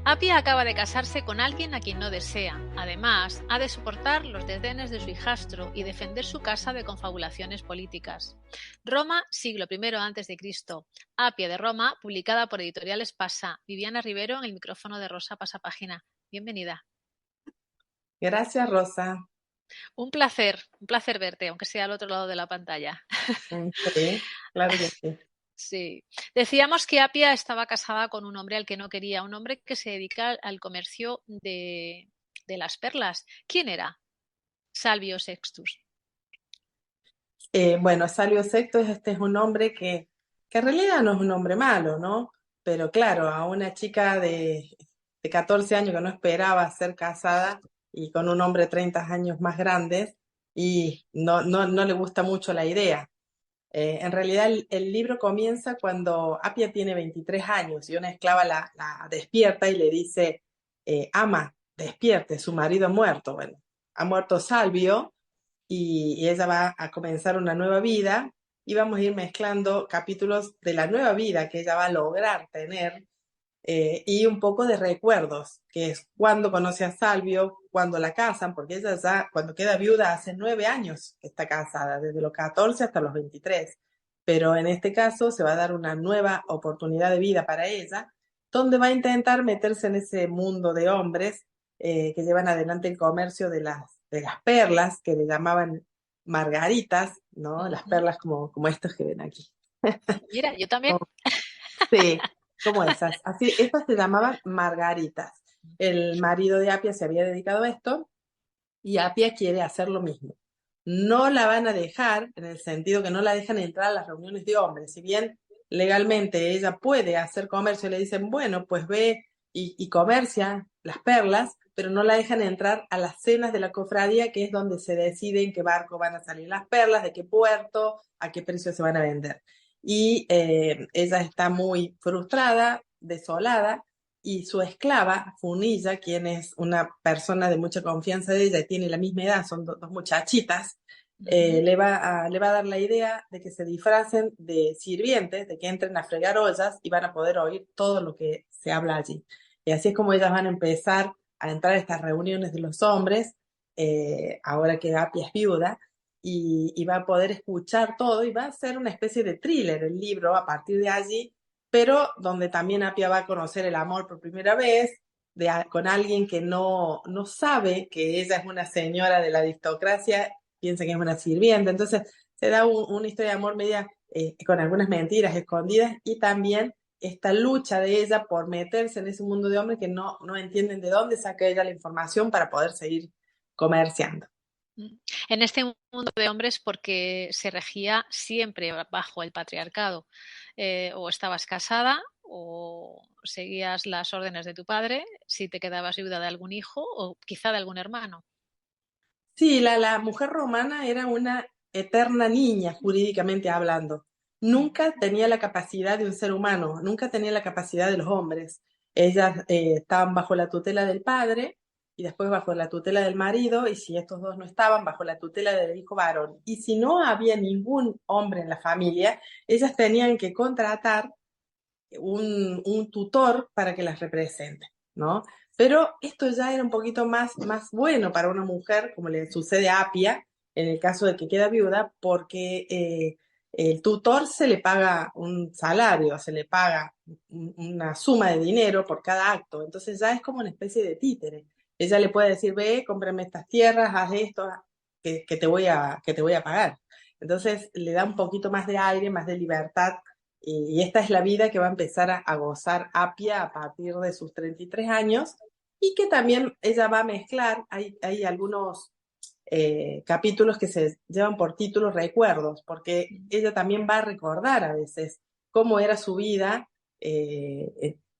Apia acaba de casarse con alguien a quien no desea. Además, ha de soportar los desdenes de su hijastro y defender su casa de confabulaciones políticas. Roma, siglo I a.C. Apia de Roma, publicada por Editoriales Pasa. Viviana Rivero en el micrófono de Rosa Pasapágina. Bienvenida. Gracias, Rosa. Un placer verte, aunque sea al otro lado de la pantalla. Sí, claro que sí. Sí. Decíamos que Apia estaba casada con un hombre al que no quería, un hombre que se dedica al comercio de las perlas. ¿Quién era? Salvio Sextus. Bueno, Salvio Sexto este es un hombre que en realidad no es un hombre malo, ¿no? Pero claro, a una chica de 14 años que no esperaba ser casada y con un hombre 30 años más grande, y no le gusta mucho la idea. En realidad el libro comienza cuando Apia tiene 23 años y una esclava la despierta y le dice, ama, despierte, su marido ha muerto. Bueno, ha muerto Salvio y ella va a comenzar una nueva vida y vamos a ir mezclando capítulos de la nueva vida que ella va a lograr tener, y un poco de recuerdos, que es cuando conoce a Salvio, cuando la casan, porque ella ya cuando queda viuda hace 9 años que está casada, desde los 14 hasta los 23, pero en este caso se va a dar una nueva oportunidad de vida para ella, donde va a intentar meterse en ese mundo de hombres, que llevan adelante el comercio de las perlas, que le llamaban margaritas, ¿no? Las perlas como estas que ven aquí. Mira, yo también. Sí, como esas. Así, estas se llamaban margaritas. El marido de Apia se había dedicado a esto y Apia quiere hacer lo mismo. No la van a dejar, en el sentido que no la dejan entrar a las reuniones de hombres. Si bien legalmente ella puede hacer comercio, le dicen, bueno, pues ve y comercia las perlas, pero no la dejan entrar a las cenas de la cofradía, que es donde se decide en qué barco van a salir las perlas, de qué puerto, a qué precio se van a vender. Y ella está muy frustrada, desolada, y su esclava, Funilla, quien es una persona de mucha confianza de ella y tiene la misma edad, son dos muchachitas, le va a dar la idea de que se disfracen de sirvientes, de que entren a fregar ollas y van a poder oír todo lo que se habla allí. Y así es como ellas van a empezar a entrar a estas reuniones de los hombres, ahora que Apia es viuda, y va a poder escuchar todo y va a ser una especie de thriller el libro a partir de allí, pero donde también Apia va a conocer el amor por primera vez, con alguien que no sabe que ella es una señora de la aristocracia, piensa que es una sirvienta, entonces se da una historia de amor media, con algunas mentiras escondidas, y también esta lucha de ella por meterse en ese mundo de hombres que no entienden de dónde saca ella la información para poder seguir comerciando. En este mundo de hombres, porque se regía siempre bajo el patriarcado. O estabas casada o seguías las órdenes de tu padre si te quedabas viuda de algún hijo o quizá de algún hermano. Sí, la mujer romana era una eterna niña, jurídicamente hablando. Nunca tenía la capacidad de un ser humano, nunca tenía la capacidad de los hombres. Ellas estaban bajo la tutela del padre y después bajo la tutela del marido, y si estos dos no estaban, bajo la tutela del hijo varón. Y si no había ningún hombre en la familia, ellas tenían que contratar un tutor para que las represente, ¿no? Pero esto ya era un poquito más bueno para una mujer, como le sucede a Apia, en el caso de que queda viuda, porque el tutor se le paga un salario, se le paga una suma de dinero por cada acto, entonces ya es como una especie de títere. Ella le puede decir, ve, cómprame estas tierras, haz esto, que te voy a pagar. Entonces le da un poquito más de aire, más de libertad, y esta es la vida que va a empezar a gozar Apia a partir de sus 33 años, y que también ella va a mezclar, hay algunos capítulos que se llevan por título recuerdos, porque ella también va a recordar a veces cómo era su vida,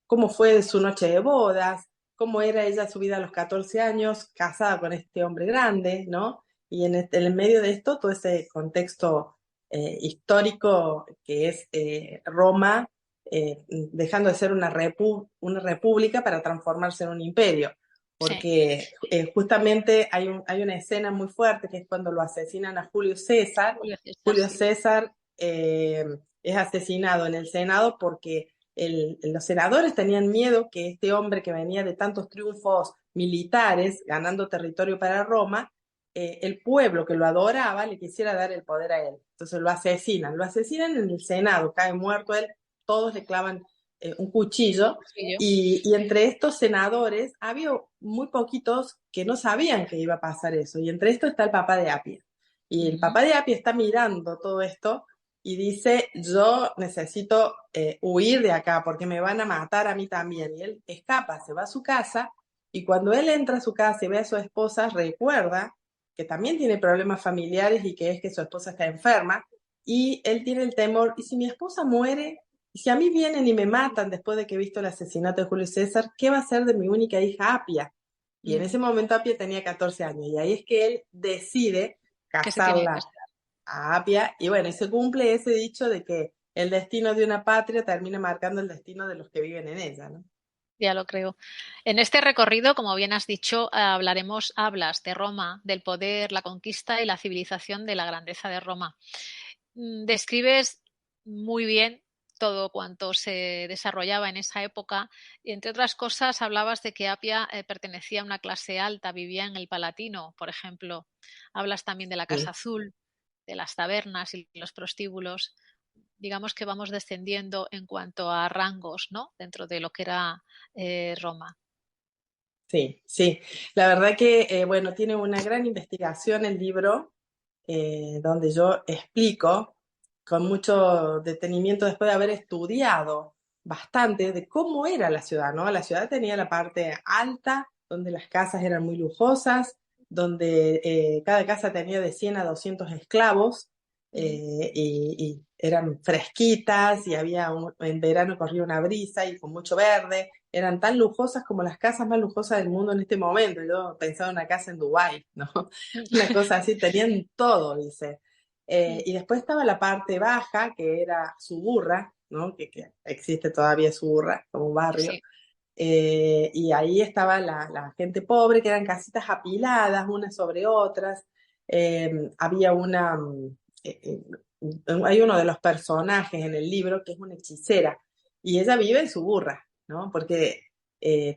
cómo fue su noche de bodas, cómo era ella su vida a los 14 años, casada con este hombre grande, ¿no? Y en el medio de esto, todo ese contexto histórico que es Roma, dejando de ser una república para transformarse en un imperio. Sí. Porque justamente hay una escena muy fuerte que es cuando lo asesinan a Julio César. Julio César, Julio sí. César es asesinado en el Senado porque los senadores tenían miedo que este hombre que venía de tantos triunfos militares, ganando territorio para Roma, el pueblo que lo adoraba le quisiera dar el poder a él. Entonces lo asesinan en el Senado, cae muerto él, todos le clavan un cuchillo, Sí, yo. y entre estos senadores había muy poquitos que no sabían que iba a pasar eso, y entre estos está el papá de Apia. Y el papá de Apia está mirando todo esto y dice, yo necesito huir de acá porque me van a matar a mí también. Y él escapa, se va a su casa, y cuando él entra a su casa y ve a su esposa, recuerda que también tiene problemas familiares y que es que su esposa está enferma, y él tiene el temor, ¿y si mi esposa muere? ¿Y si a mí vienen y me matan después de que he visto el asesinato de Julio César? ¿Qué va a ser de mi única hija Apia? Y en ese momento Apia tenía 14 años, y ahí es que él decide Que se tiene que casarla casar. a Apia, y bueno, y se cumple ese dicho de que el destino de una patria termina marcando el destino de los que viven en ella, ¿no? Ya lo creo. En este recorrido, como bien has dicho, hablas de Roma, del poder, la conquista y la civilización de la grandeza de Roma. Describes muy bien todo cuanto se desarrollaba en esa época. Y, entre otras cosas, hablabas de que Apia pertenecía a una clase alta, vivía en el Palatino, por ejemplo. Hablas también de la Casa Sí. Azul, de las tabernas y los prostíbulos. Digamos que vamos descendiendo en cuanto a rangos, ¿no? Dentro de lo que era Roma. Sí, sí. La verdad que, bueno, tiene una gran investigación el libro, donde yo explico con mucho detenimiento, después de haber estudiado bastante, de cómo era la ciudad, ¿no? La ciudad tenía la parte alta, donde las casas eran muy lujosas, donde cada casa tenía de 100 a 200 esclavos, y eran fresquitas, y en verano corría una brisa y con mucho verde. Eran tan lujosas como las casas más lujosas del mundo en este momento. Yo pensaba en una casa en Dubái, ¿no? Una cosa así, tenían todo, dice. Y después estaba la parte baja, que era Suburra, ¿no? Que existe todavía Suburra como barrio. Sí. Y ahí estaba la gente pobre, que eran casitas apiladas, unas sobre otras. Había eh, hay uno de los personajes en el libro que es una hechicera, y ella vive en Suburra, ¿no? Porque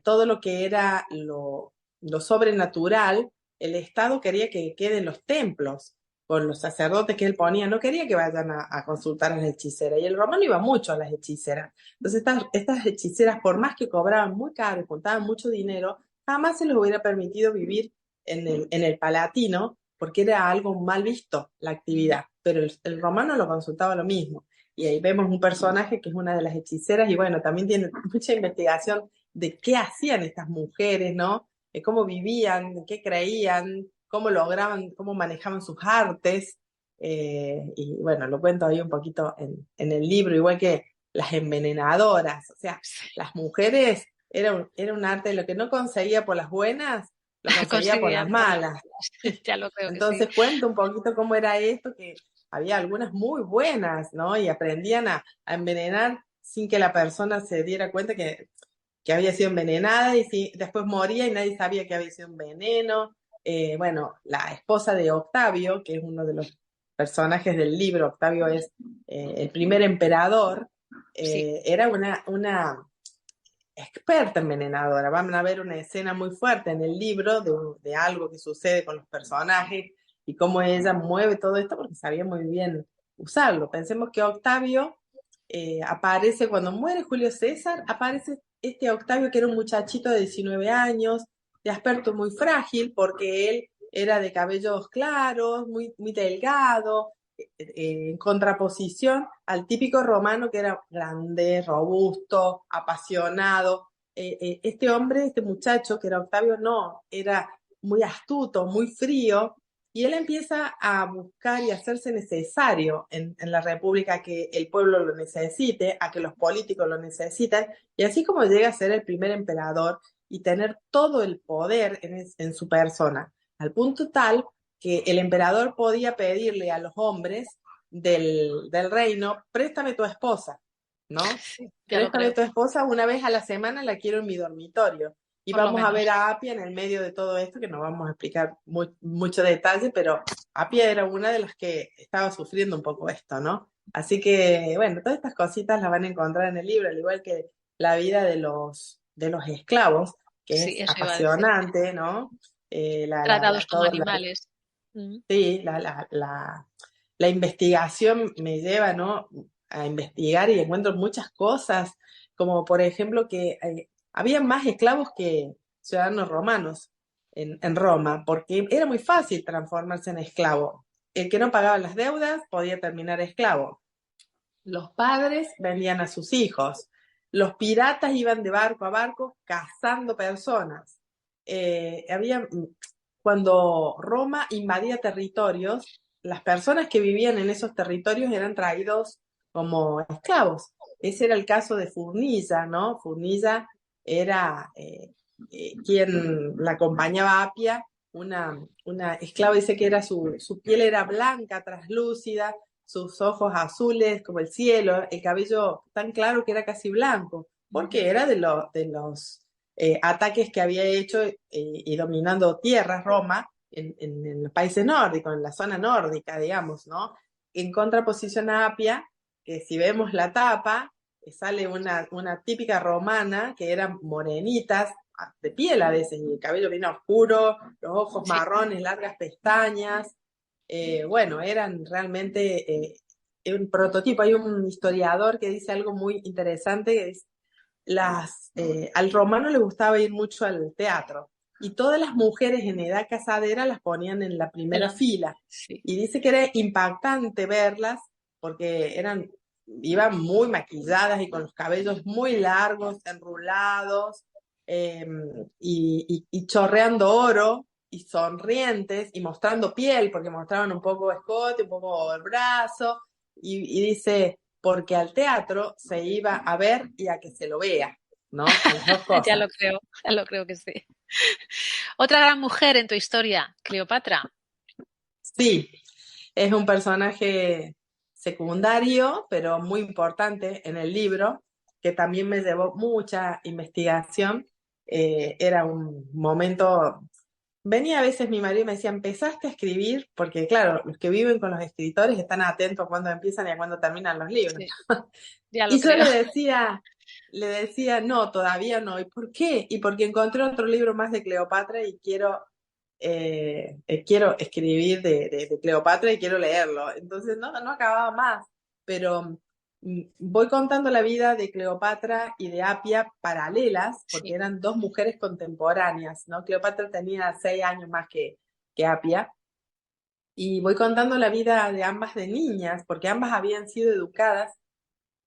todo lo que era lo sobrenatural, el Estado quería que queden los templos con los sacerdotes que él ponía, no quería que vayan a consultar a las hechiceras, y el romano iba mucho a las hechiceras. Entonces estas hechiceras, por más que cobraban muy caro y juntaban mucho dinero, jamás se les hubiera permitido vivir en el Palatino, porque era algo mal visto la actividad, pero el romano lo consultaba lo mismo. Y ahí vemos un personaje que es una de las hechiceras, y bueno, también tiene mucha investigación de qué hacían estas mujeres, ¿no? Cómo vivían, qué creían, cómo lograban, cómo manejaban sus artes. Y bueno, lo cuento ahí un poquito en el libro, igual que las envenenadoras. O sea, las mujeres era un arte, lo que no conseguía por las buenas, lo conseguía por las Conseguían por las malas. malas. Ya lo creo que sí. Entonces cuento un poquito cómo era esto, que había algunas muy buenas, ¿no? Y aprendían a envenenar sin que la persona se diera cuenta que había sido envenenada, y después moría y nadie sabía que había sido un veneno. Bueno, la esposa de Octavio, que es uno de los personajes del libro, Octavio es el primer emperador, Sí. era una experta envenenadora. Van a ver una escena muy fuerte en el libro de algo que sucede con los personajes y cómo ella mueve todo esto porque sabía muy bien usarlo. Pensemos que Octavio aparece cuando muere Julio César, aparece este Octavio que era un muchachito de 19 años, de aspecto muy frágil porque él era de cabellos claros, muy, muy delgado, en contraposición al típico romano que era grande, robusto, apasionado. Este hombre, este muchacho que era Octavio, no, era muy astuto, muy frío, y él empieza a buscar y hacerse necesario en la República, que el pueblo lo necesite, a que los políticos lo necesiten, y así como llega a ser el primer emperador y tener todo el poder en su persona, al punto tal que el emperador podía pedirle a los hombres del reino, préstame tu esposa, ¿no? Sí, ya lo Préstame creo. tu esposa, una vez a la semana la quiero en mi dormitorio. Y Por lo vamos a ver menos. a Apia en el medio de todo esto, que no vamos a explicar mucho detalle, pero Apia era una de las que estaba sufriendo un poco esto, ¿no? Así que, bueno, todas estas cositas las van a encontrar en el libro, al igual que la vida de los esclavos, que Sí, es eso iba a decir. apasionante, ¿no? Tratados como animales. Mm, sí, la investigación me lleva, ¿no? A investigar y encuentro muchas cosas, como por ejemplo que había más esclavos que ciudadanos romanos en Roma, porque era muy fácil transformarse en esclavo. El que no pagaba las deudas podía terminar esclavo. Los padres vendían a sus hijos. Los piratas iban de barco a barco cazando personas. Había, cuando Roma invadía territorios, las personas que vivían en esos territorios eran traídos como esclavos. Ese era el caso de Furnilla, ¿no? Furnilla era quien la acompañaba a Apia, una esclava, dice que era su piel era blanca, traslúcida, sus ojos azules como el cielo, el cabello tan claro que era casi blanco, porque era de los ataques que había hecho y dominando tierras Roma en los países nórdicos, en la zona nórdica, digamos, ¿no? En contraposición a Apia, que si vemos la tapa, sale una típica romana que eran morenitas, de piel a veces, y el cabello bien oscuro, los ojos sí. marrones, largas pestañas, bueno, eran realmente un prototipo. Hay un historiador que dice algo muy interesante, que es al romano le gustaba ir mucho al teatro y todas las mujeres en edad casadera las ponían en la primera fila. Sí. Y dice que era impactante verlas porque iban muy maquilladas y con los cabellos muy largos, enrulados, eh, y chorreando oro y sonrientes y mostrando piel, porque mostraban un poco escote, un poco el brazo, y dice, porque al teatro se iba a ver y a que se lo vea, ¿no? A las dos cosas. Ya lo creo que sí. Otra gran mujer en tu historia, Cleopatra. Sí, es un personaje secundario, pero muy importante en el libro, que también me llevó mucha investigación. Era un momento, venía a veces mi marido y me decía, empezaste a escribir, porque claro, los que viven con los escritores están atentos a cuándo empiezan y a cuándo terminan los libros. Sí, ya lo Y yo creo. le decía, no, todavía no. ¿Y por qué? Y porque encontré otro libro más de Cleopatra y quiero escribir de Cleopatra y quiero leerlo. Entonces no acababa más, pero voy contando la vida de Cleopatra y de Apia paralelas, porque Sí. eran dos mujeres contemporáneas, ¿no? Cleopatra tenía 6 años más que Apia. Y voy contando la vida de ambas de niñas, porque ambas habían sido educadas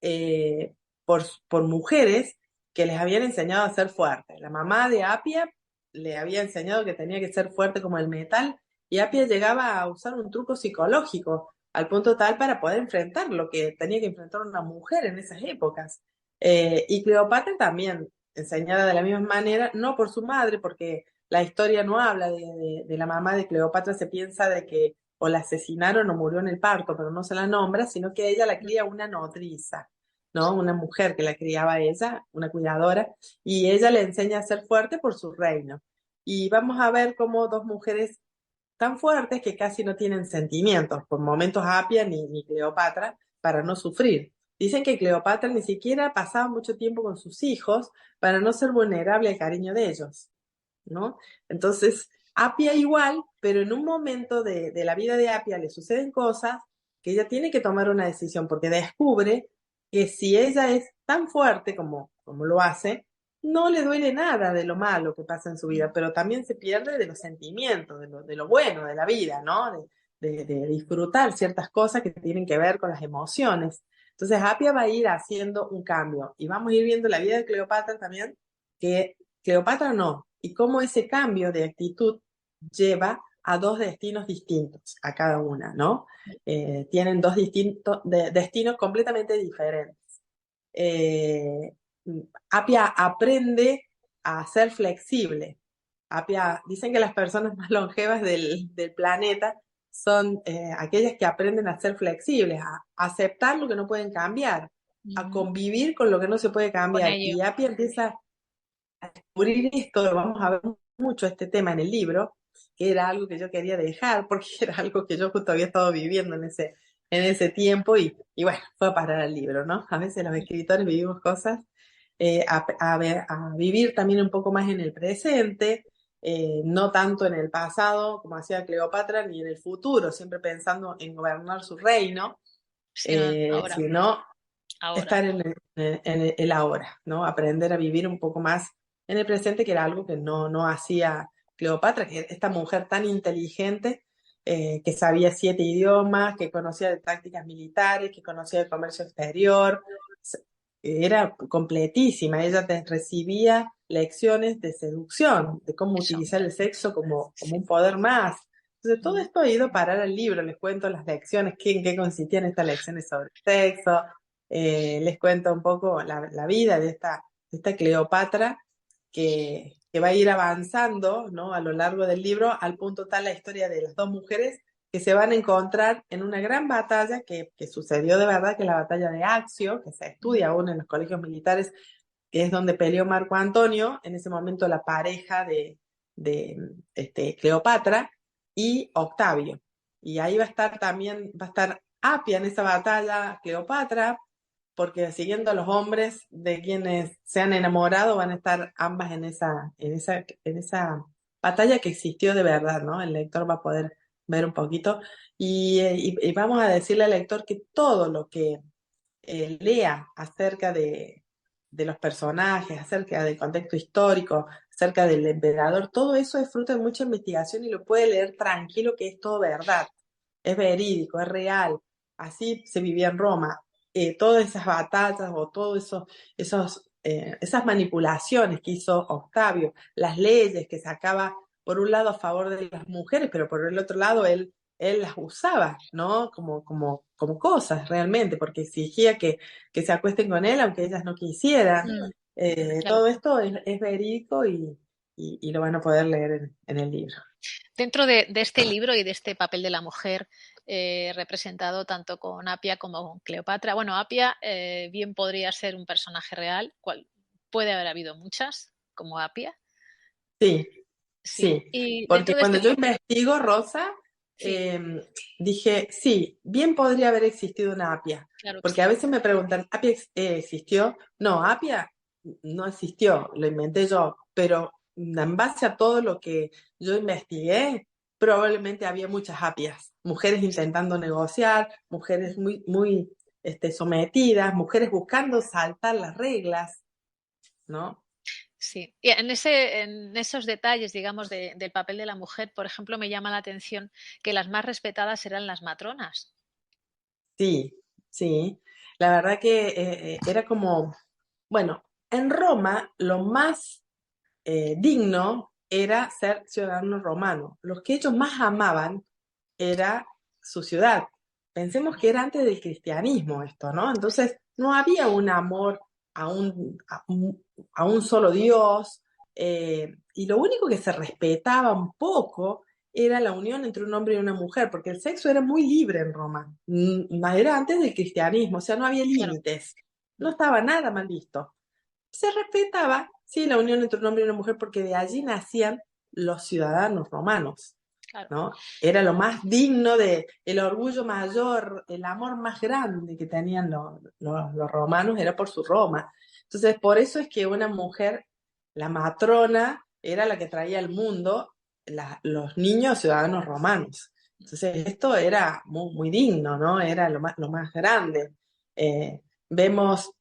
eh, por mujeres que les habían enseñado a ser fuertes. La mamá de Apia le había enseñado que tenía que ser fuerte como el metal y Apia llegaba a usar un truco psicológico al punto tal para poder enfrentar lo que tenía que enfrentar una mujer en esas épocas. Y Cleopatra también, enseñada de la misma manera, no por su madre, porque la historia no habla de la mamá de Cleopatra, se piensa de que o la asesinaron o murió en el parto, pero no se la nombra, sino que ella la cría una nodriza, ¿no? Una mujer que la criaba a ella, una cuidadora, y ella le enseña a ser fuerte por su reino. Y vamos a ver cómo dos mujeres tan fuertes que casi no tienen sentimientos, por momentos Apia ni Cleopatra, para no sufrir. Dicen que Cleopatra ni siquiera pasaba mucho tiempo con sus hijos para no ser vulnerable al cariño de ellos, ¿no? Entonces, Apia igual, pero en un momento de la vida de Apia le suceden cosas que ella tiene que tomar una decisión porque descubre que si ella es tan fuerte como lo hace, no le duele nada de lo malo que pasa en su vida, pero también se pierde de los sentimientos, de lo bueno de la vida, ¿no? De disfrutar ciertas cosas que tienen que ver con las emociones. Entonces, Apia va a ir haciendo un cambio y vamos a ir viendo la vida de Cleopatra también, que Cleopatra no, y cómo ese cambio de actitud lleva a dos destinos distintos a cada una, ¿no? Tienen dos destinos completamente diferentes. Eh, Apia aprende a ser flexible. Apia, dicen que las personas más longevas del planeta son aquellas que aprenden a ser flexibles, a aceptar lo que no pueden cambiar, a Ujú. convivir con lo que no se puede Con cambiar. ello. Y Apia empieza a descubrir esto, vamos a ver mucho este tema en el libro, que era algo que yo quería dejar, porque era algo que yo justo había estado viviendo en ese tiempo y bueno, fue a parar al libro, ¿no? A veces los escritores vivimos cosas, a vivir también un poco más en el presente, no tanto en el pasado, como hacía Cleopatra, ni en el futuro, siempre pensando en gobernar su reino, Sino ahora, sino ahora. estar en el ahora, ¿no? Aprender a vivir un poco más en el presente, que era algo que no hacía Cleopatra, que esta mujer tan inteligente, que sabía 7 idiomas, que conocía de tácticas militares, que conocía de comercio exterior, era completísima. Ella recibía lecciones de seducción, de cómo Eso. utilizar el sexo como Sí. un poder más. Entonces, todo Mm. esto ha ido a parar al libro. Les cuento las lecciones, en qué consistían estas lecciones sobre sexo, les cuento un poco la vida de esta Cleopatra que va a ir avanzando, ¿no? A lo largo del libro, al punto tal la historia de las dos mujeres que se van a encontrar en una gran batalla que sucedió de verdad, que es la batalla de Accio, que se estudia aún en los colegios militares, que es donde peleó Marco Antonio, en ese momento la pareja de Cleopatra, y Octavio. Y ahí va a estar también, va a estar Apia en esa batalla, Cleopatra, porque siguiendo a los hombres de quienes se han enamorado, van a estar ambas en esa batalla que existió de verdad, ¿no? El lector va a poder ver un poquito. Y vamos a decirle al lector que todo lo que lea acerca de los personajes, acerca del contexto histórico, acerca del emperador, todo eso es fruto de mucha investigación y lo puede leer tranquilo, que es todo verdad, es verídico, es real. Así se vivía en Roma. Todas esas batallas o todas esas manipulaciones que hizo Octavio, las leyes que sacaba por un lado a favor de las mujeres, pero por el otro lado él las usaba, ¿no? Como cosas realmente, porque exigía que se acuesten con él aunque ellas no quisieran. Mm, claro. Todo esto es verídico y lo van a poder leer en el libro. Dentro de este libro y de este papel de la mujer representado tanto con Apia como con Cleopatra, bueno, Apia bien podría ser un personaje real, puede haber habido muchas, como Apia, Sí, sí. sí, Y porque dentro de cuando este, yo investigo, Rosa, sí, dije, sí, bien podría haber existido una Apia, claro que porque a sí, veces me preguntan, ¿Apia existió? No, Apia no existió, lo inventé yo, pero en base a todo lo que yo investigué, probablemente había muchas Apias, mujeres sí. intentando negociar, mujeres muy, muy sometidas, mujeres buscando saltar las reglas, ¿no? Sí, y en esos detalles, digamos, del papel de la mujer, por ejemplo, me llama la atención que las más respetadas eran las matronas. Sí, sí. La verdad que era como, bueno, en Roma lo más digno era ser ciudadano romano. Los que ellos más amaban era su ciudad. Pensemos que era antes del cristianismo esto, ¿no? Entonces no había un amor a un solo Dios, y lo único que se respetaba un poco era la unión entre un hombre y una mujer, porque el sexo era muy libre en Roma. Era antes del cristianismo, o sea, no había Claro. límites, no estaba nada mal visto. Se respetaba, sí, la unión entre un hombre y una mujer, porque de allí nacían los ciudadanos romanos, Claro. ¿no? Era lo más digno, el orgullo mayor, el amor más grande que tenían los romanos era por su Roma. Entonces, por eso es que una mujer, la matrona, era la que traía al mundo los niños ciudadanos romanos. Entonces, esto era muy, muy digno, ¿no? Era lo más grande. Vemos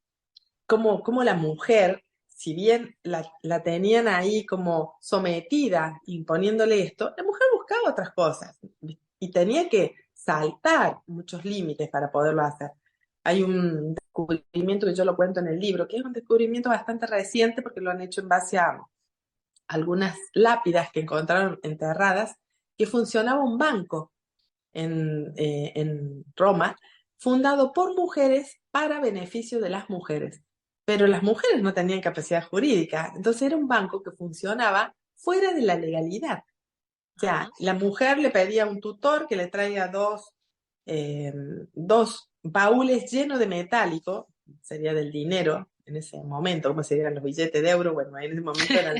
cómo la mujer, si bien la tenían ahí como sometida, imponiéndole esto, la mujer buscaba otras cosas y tenía que saltar muchos límites para poderlo hacer. Hay un descubrimiento que yo lo cuento en el libro, que es un descubrimiento bastante reciente porque lo han hecho en base a algunas lápidas que encontraron enterradas, que funcionaba un banco en Roma, fundado por mujeres para beneficio de las mujeres. Pero las mujeres no tenían capacidad jurídica, entonces era un banco que funcionaba fuera de la legalidad. O sea, Ajá. la mujer le pedía a un tutor que le traiga eh, dos baúles llenos de metálico, sería del dinero en ese momento, como serían los billetes de euro, bueno, en ese momento eran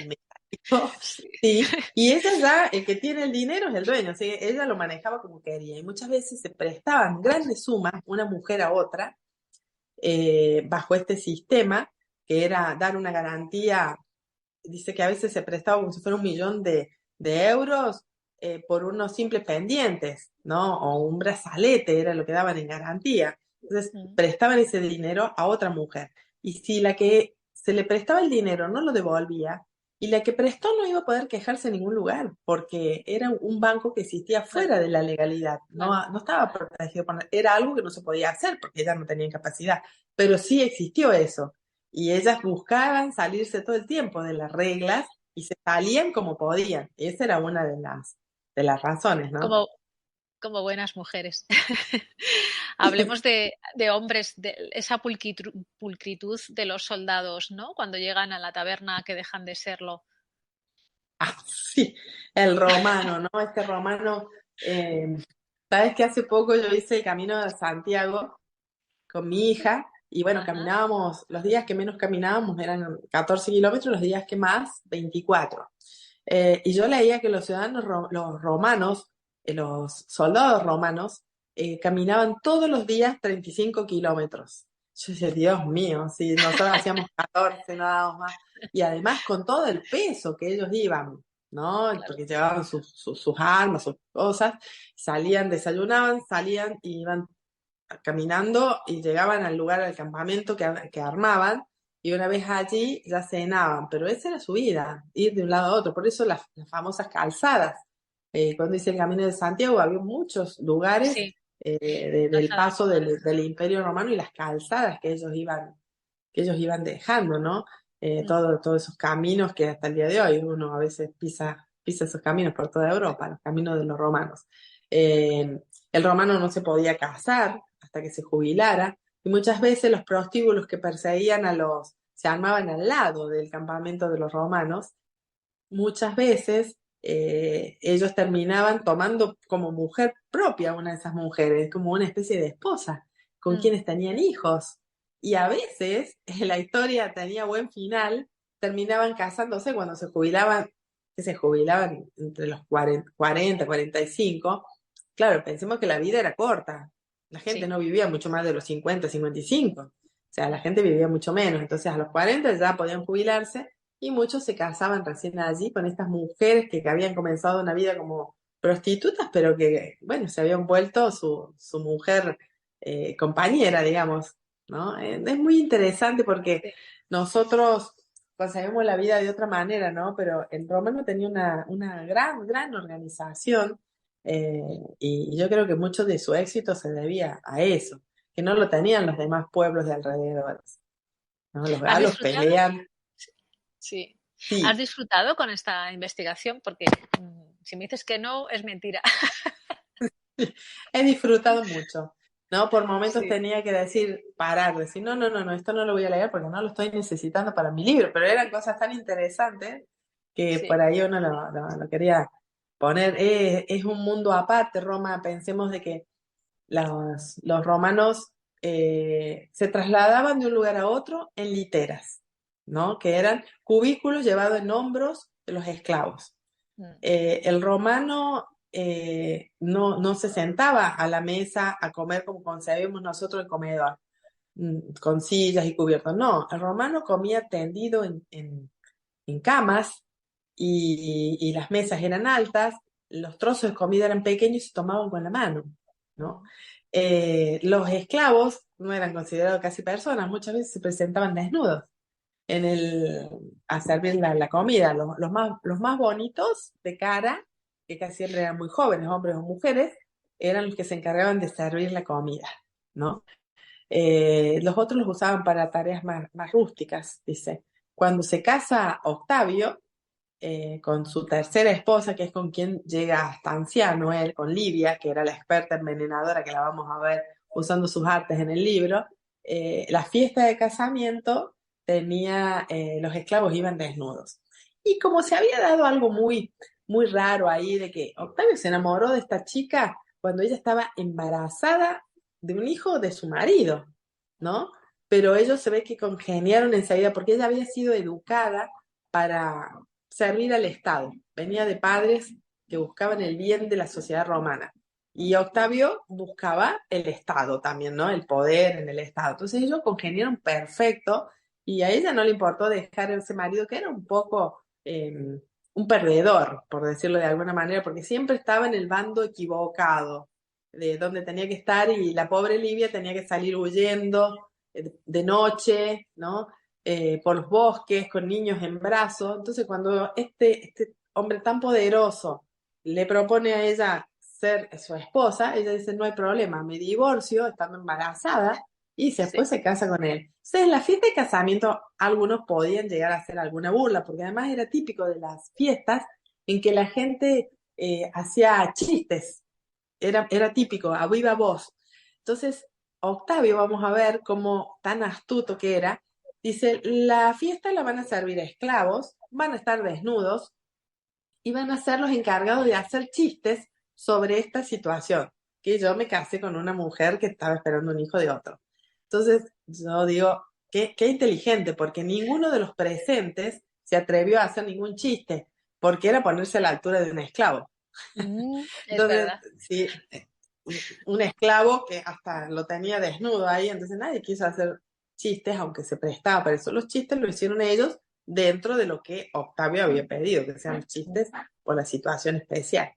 Sí. Sí, y ella ya, el que tiene el dinero es el dueño, ¿sí? Ella lo manejaba como quería y muchas veces se prestaban grandes sumas una mujer a otra bajo este sistema que era dar una garantía. Dice que a veces se prestaba como si fuera 1 millón de euros por unos simples pendientes, ¿no? O un brazalete era lo que daban en garantía. Entonces, Mm. prestaban ese dinero a otra mujer. Y si la que se le prestaba el dinero no lo devolvía, y la que prestó no iba a poder quejarse en ningún lugar, porque era un banco que existía Claro, fuera de la legalidad, claro. no estaba protegido, era algo que no se podía hacer porque ellas no tenían capacidad, pero sí existió eso. Y ellas buscaban salirse todo el tiempo de las reglas y se salían como podían. Esa era una de las razones, ¿no? Como, como buenas mujeres. Hablemos de hombres, de esa pulcritud de los soldados, ¿no? Cuando llegan a la taberna que dejan de serlo. Ah, sí, el romano, ¿no? Este romano, sabes que hace poco yo hice el camino de Santiago con mi hija y bueno, Ajá, caminábamos, los días que menos caminábamos eran 14 kilómetros, los días que más, 24. Y yo leía que los ciudadanos, los romanos, los soldados romanos, caminaban todos los días 35 kilómetros. Yo decía, Dios mío, si nosotros hacíamos 14, no dábamos más. Y además con todo el peso que ellos iban, ¿no? claro. Porque llevaban sus armas, sus cosas, salían, desayunaban, salían y iban caminando y llegaban al lugar del campamento que armaban y una vez allí ya cenaban, pero esa era su vida, ir de un lado a otro, por eso las famosas calzadas. Cuando hice el Camino de Santiago había muchos lugares Sí, del calzadas paso romanas. del Imperio Romano y las calzadas que ellos iban dejando, ¿no? Mm, Todos esos caminos que hasta el día de hoy uno a veces pisa esos caminos por toda Europa, los caminos de los romanos. El romano no se podía casar hasta que se jubilara, y muchas veces los prostíbulos que perseguían se armaban al lado del campamento de los romanos, muchas veces ellos terminaban tomando como mujer propia a una de esas mujeres, como una especie de esposa, con mm, quienes tenían hijos. Y a veces la historia tenía buen final, terminaban casándose cuando se jubilaban, que se jubilaban entre los 45. Claro, pensemos que la vida era corta. La gente sí. no vivía mucho más de los 55. O sea, la Mm, gente vivía mucho menos. Entonces, a los 40 ya podían jubilarse y muchos se casaban recién allí con estas mujeres que habían comenzado una vida como prostitutas, pero que, bueno, se habían vuelto su mujer compañera, digamos, ¿no? Es muy interesante porque sí. nosotros concebimos la vida de otra manera, ¿no? Pero el romano tenía una gran organización eh, y yo creo que mucho de su éxito se debía a eso, que no lo tenían los demás pueblos de alrededor, ¿no? Los ¿Has galos disfrutado? pelean, Sí. ¿Has sí. disfrutado con esta investigación? Porque si me dices que no, es mentira. He disfrutado mucho, ¿no? Por momentos Sí, tenía que parar, decir, no, esto no lo voy a leer porque no lo estoy necesitando para mi libro, pero eran cosas tan interesantes que por sí. ahí uno lo quería poner. Es un mundo aparte, Roma, pensemos de que los romanos se trasladaban de un lugar a otro en literas, ¿no? Que eran cubículos llevados en hombros de los esclavos. Mm, El romano no se sentaba a la mesa a comer como concebimos nosotros el comedor, con sillas y cubiertos. No, el romano comía tendido en camas y las mesas eran altas, los trozos de comida eran pequeños y se tomaban con la mano, ¿no? mm, Los esclavos no eran considerados casi personas, muchas veces se presentaban desnudos en a servir la comida. Los más bonitos de cara, que casi siempre eran muy jóvenes, hombres o mujeres, eran los que se encargaban de servir la comida, ¿no? Los otros los usaban para tareas más rústicas, dice. Cuando se casa Octavio, con su tercera esposa, que es con quien llega hasta anciano él, con Livia, que era la experta envenenadora que la vamos a ver usando sus artes en el libro, la fiesta de casamiento los esclavos iban desnudos. Y como se había dado algo muy raro ahí, de que Octavio se enamoró de esta chica cuando ella estaba embarazada de un hijo de su marido, ¿no? Pero ellos se ve que congeniaron enseguida porque ella había sido educada para servir al Estado. Venía de padres que buscaban el bien de la sociedad romana. Y Octavio buscaba el Estado también, ¿no? El poder en el Estado. Entonces ellos congeniaron perfecto y a ella no le importó dejar a ese marido que era un poco un perdedor, por decirlo de alguna manera, porque siempre estaba en el bando equivocado de donde tenía que estar y la pobre Livia tenía que salir huyendo de noche, ¿no? Por los bosques, con niños en brazos. Entonces, cuando este hombre tan poderoso le propone a ella ser su esposa, ella dice, no hay problema, me divorcio estando embarazada y después se casa con él. Entonces, en la fiesta de casamiento, algunos podían llegar a hacer alguna burla, porque además era típico de las fiestas en que la gente hacía chistes, era típico, a viva voz. Entonces, Octavio, vamos a ver cómo tan astuto que era, dice, la fiesta la van a servir a esclavos, van a estar desnudos y van a ser los encargados de hacer chistes sobre esta situación, que yo me casé con una mujer que estaba esperando un hijo de otro. Entonces, yo digo, qué inteligente, porque ninguno de los presentes se atrevió a hacer ningún chiste, porque era ponerse a la altura de un esclavo. Es Entonces, verdad. sí, un esclavo que hasta lo tenía desnudo ahí, entonces nadie quiso hacer chistes, aunque se prestaba para eso. Los chistes lo hicieron ellos dentro de lo que Octavio había pedido, que sean chistes por la situación especial.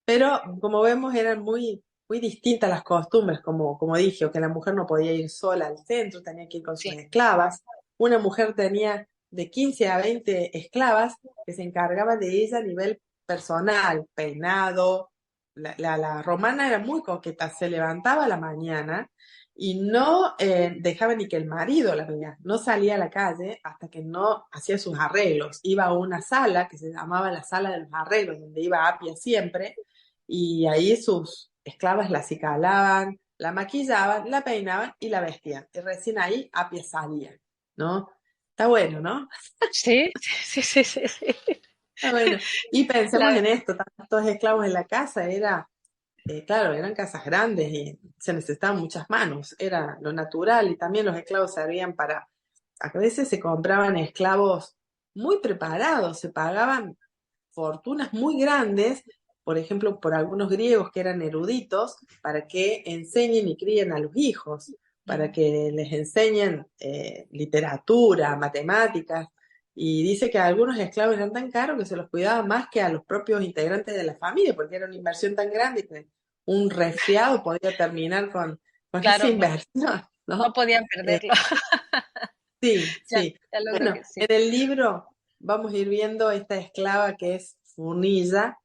Pero como vemos eran muy distintas las costumbres, como dije, o que la mujer no podía ir sola al centro, tenía que ir con sus Sí. esclavas. Una mujer tenía de 15 a 20 esclavas que se encargaban de ella a nivel personal, peinado. La romana era muy coqueta, se levantaba a la mañana y no dejaba ni que el marido la vea, no salía a la calle hasta que no hacía sus arreglos. Iba a una sala que se llamaba la sala de los arreglos, donde iba Apia siempre, y ahí sus esclavas la acicalaban, la maquillaban, la peinaban y la vestían. Y recién ahí Apia salía, ¿no? Está bueno, ¿no? Sí, sí, sí, sí, sí. Está bueno. Y pensemos La en esto, tantos esclavos en la casa, claro, eran casas grandes y se necesitaban muchas manos, era lo natural y también los esclavos servían a veces se compraban esclavos muy preparados, se pagaban fortunas muy grandes, por ejemplo, por algunos griegos que eran eruditos, para que enseñen y críen a los hijos, para que les enseñen literatura, matemáticas. Y dice que algunos esclavos eran tan caros que se los cuidaban más que a los propios integrantes de la familia, porque era una inversión tan grande que un resfriado podía terminar con esa claro, inversión, no ¿no? podían Eh, perderlo. sí, Ya, sí. ya lo creo Bueno, que sí. en el libro vamos a ir viendo esta esclava que es Furnilla,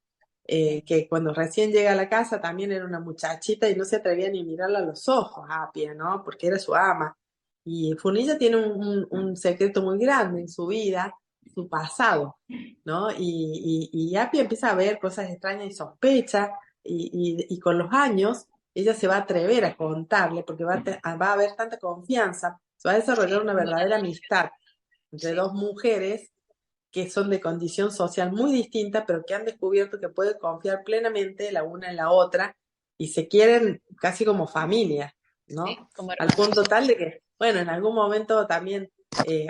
que cuando recién llega a la casa también era una muchachita y no se atrevía ni a mirarla a los ojos a Apia, ¿no? Porque era su ama. Y Furnilla tiene un secreto muy grande en su vida, su pasado, ¿no? Y Apia empieza a ver cosas extrañas y sospecha, y con los años ella se va a atrever a contarle, porque va a haber tanta confianza, se va a desarrollar Sí, una verdadera amistad entre sí. dos mujeres que son de condición social muy distinta, pero que han descubierto que pueden confiar plenamente la una en la otra y se quieren casi como familia, Sí, ¿no? como Al punto hermanas. tal de que, bueno, en algún momento también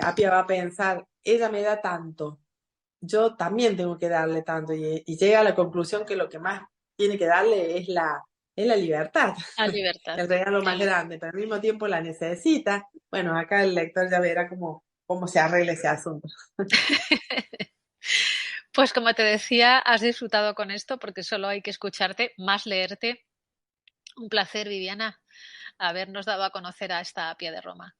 Apia va a pensar, ella me da tanto, yo también tengo que darle tanto, y llega a la conclusión que lo que más tiene que darle es la libertad, A libertad. el regalo Qué más lindo. grande, pero al mismo tiempo la necesita. Bueno, acá el lector ya verá cómo se arregla ese asunto. Pues como te decía, has disfrutado con esto porque solo hay que escucharte, más leerte. Un placer, Viviana, habernos dado a conocer a esta Apia de Roma.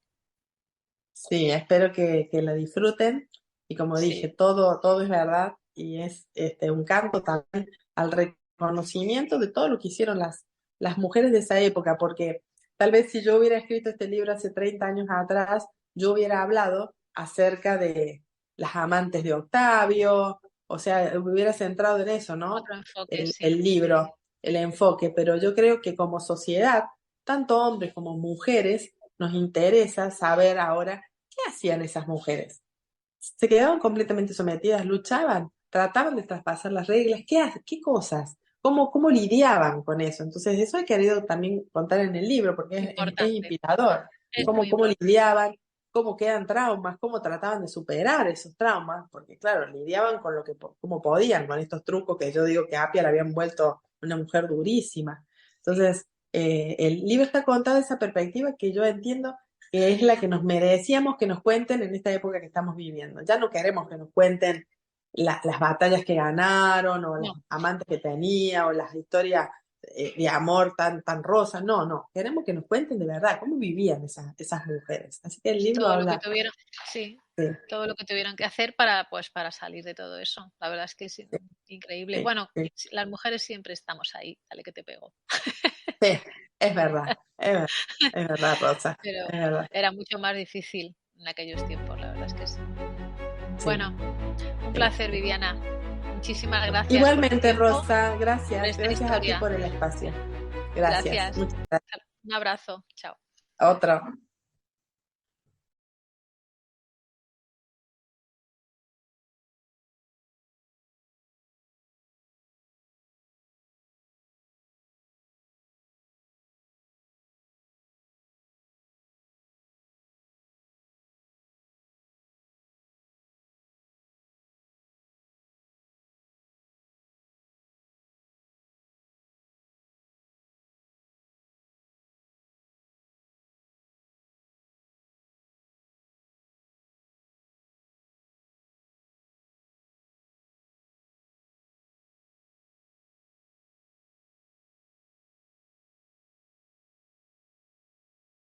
Sí, espero que la disfruten y como dije, Sí, todo es verdad y es un canto también al reconocimiento de todo lo que hicieron las mujeres de esa época, porque tal vez si yo hubiera escrito este libro hace 30 años atrás, yo hubiera hablado acerca de las amantes de Octavio, o sea, me hubiera centrado en eso, ¿no? otro enfoque, El sí. libro, el enfoque, pero yo creo que como sociedad, tanto hombres como mujeres, nos interesa saber ahora ¿qué hacían esas mujeres? ¿Se quedaban completamente sometidas, luchaban, trataban de traspasar las reglas? ¿Qué cosas? ¿Cómo lidiaban con eso? Entonces, eso he querido también contar en el libro, porque es Importante. inspirador. Es muy Cómo importante. lidiaban, cómo quedan traumas, cómo trataban de superar esos traumas, porque claro, lidiaban con lo que como podían, con estos trucos que yo digo que a Apia la habían vuelto una mujer durísima. Entonces, el libro está contado desde esa perspectiva que yo entiendo que es la que nos merecíamos que nos cuenten en esta época que estamos viviendo. Ya no queremos que nos cuenten las batallas que ganaron, o las No, amantes que tenía, o las historias de amor tan rosas. No, no. Queremos que nos cuenten de verdad cómo vivían esas mujeres. Así que el libro todo lo que habla. tuvieron, sí, Sí, todo lo que tuvieron que hacer para salir de todo eso. La verdad es que es increíble. sí, Bueno, sí, las mujeres siempre estamos ahí, dale que te pego. sí, es verdad, es verdad, Rosa, Pero es verdad. era mucho más difícil en aquellos tiempos, la verdad es que sí. Sí, Bueno, un sí, placer, sí. Viviana. Muchísimas gracias por tu Igualmente, tiempo, Rosa, por gracias. esta Gracias a ti historia. por el espacio. Gracias. Gracias. Muchas gracias. Un abrazo. Chao. Otro.